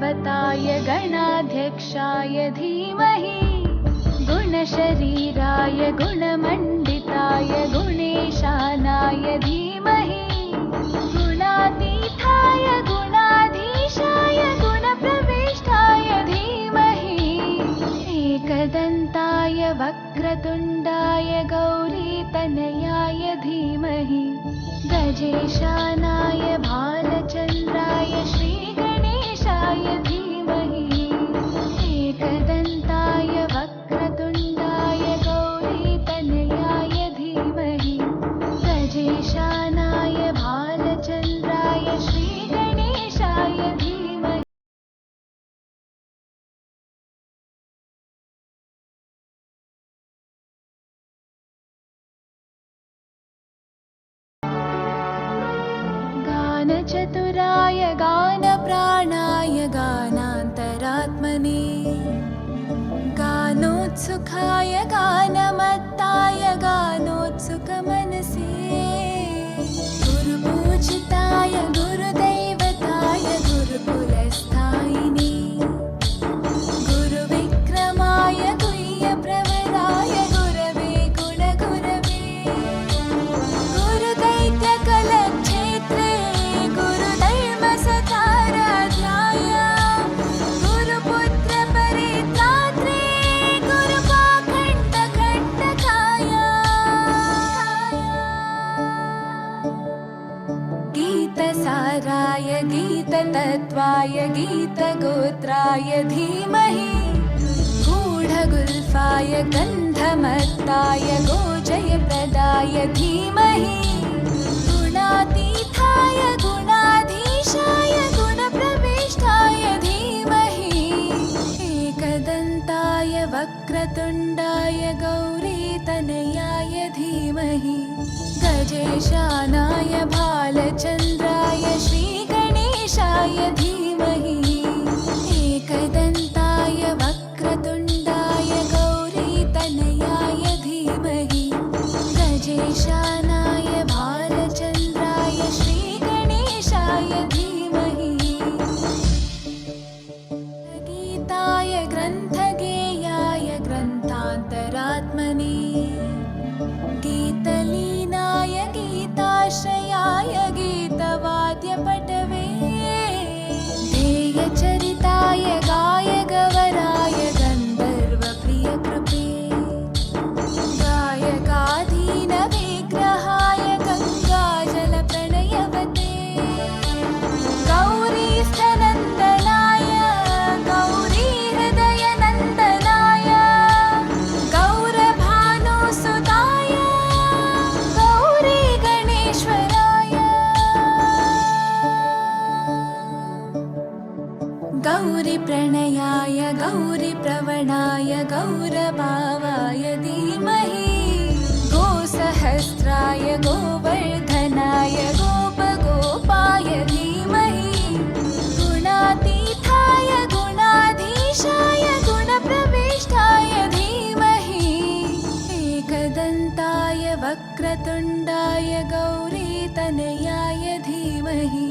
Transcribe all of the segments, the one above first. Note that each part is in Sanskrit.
गणदैवताय गणाध्यक्षाय धीमहि गुणशरीराय गुणमण्डिताय गुणेशानाय धीमहि गुणातीताय गुणाधीशाय गुणप्रविष्टाय धीमहि एकदन्ताय वक्रतुण्डाय गौरीतनयाय धीमहि गजेशानाय भालचन्द्राय श्रीगणेशाय धीमहि एकदन्ताय वक्रतुण्डाय गौरीतनयाय धीमहि गजेशानाय भालचन्द्राय श्रीगणेशाय धीमहि। गानचतुराय गानप्राणाय गानान्तरात्मने गानोत्सुकाय गानमत्ताय गानोत्सुकमनसे गुरुपूजिताय गुरुदैवताय गुरुकुलस्थायिने गुरुविक्रमाय गुह्यप्रवराय गुरवे गुणगुरवे गुरुदैत्यकलक्षेत्रे गुरुधर्मसताराध्याय गुरुपुत्रपरित्रात्रे गुरुपाखण्डखण्डकाय गीतसाराय गीततत्त्वाय गीतगोत्राय धीमहि गूढगुल्फाय गन्धमत्ताय गोजयप्रदाय धीमहि गुणातीताय गुणाधीशाय गुणप्रविष्टाय धीमहि एकदन्ताय वक्रतुण्डाय गौरीतनयाय धीमहि गजेशानाय भालचन्द्राय श्रीगणेशाय धीमहि एकदन्ताय वक्रतुण्डाय गौरीतनयाय धीमहि गजेशानाय भालचन्द्राय श्रीगणेशाय धीमहि गीताय ग्रन्थगेयाय ग्रन्थान्तरात्मने गीतलीनाय गीताश्रयाय गीतवाद्यपटवे ध्येयचरिताय गायगवराय गन्धर्वप्रियकृपे गायकाधीनविग्रहाय गङ्गाजलप्रणयवते गौरीस्थनन्दनाय गौरीहृदयनन्दनाय गौरभानुसुताय गौरीगणेश्वराय गौरीप्रणयाय गौरीप्रवणाय गौरभावाय धीमहि गोसहस्राय गोवर्धनाय गोपगोपाय धीमहि गुणातीताय गुणाधीशाय गुणप्रविष्टाय धीमहि एकदन्ताय वक्रतुण्डाय गौरीतनयाय धीमहि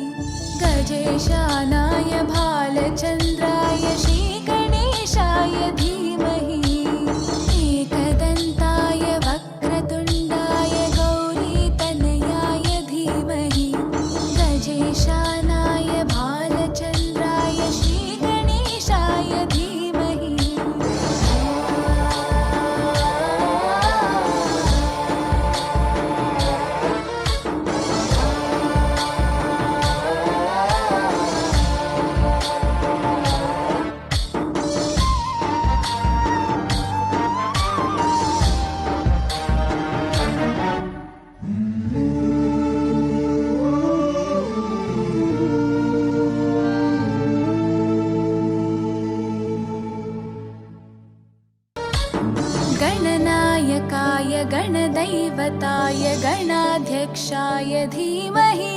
गजेशानाय भालचन्द्राय श्रीगणेशाय धीमहि एकदन्ताय वक्रतुण्डाय गौरीतनयाय धीमहि गजेशानाय भालचन्द्राय श्रीगणेशाय धीमहि। गणनायकाय गणदैवताय गणाध्यक्षाय धीमहि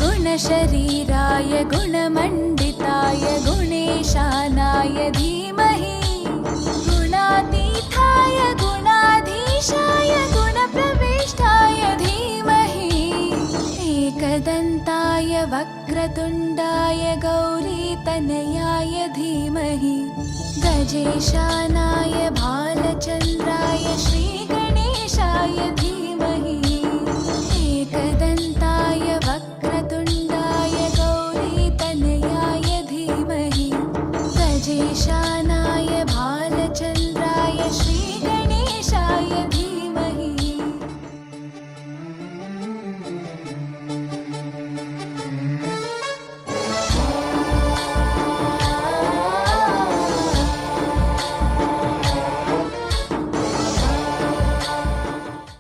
गुणशरीराय गुणमण्डिताय गुणेशानाय धीमहि गुणातीताय गुणाधीशाय गुणप्रविष्टाय धीमहि एकदन्ताय वक्र वक्रतुण्डाय गौरीतनयाय धीमहि गजेशानाय भालचन्द्राय श्रीगणेशाय धीमहि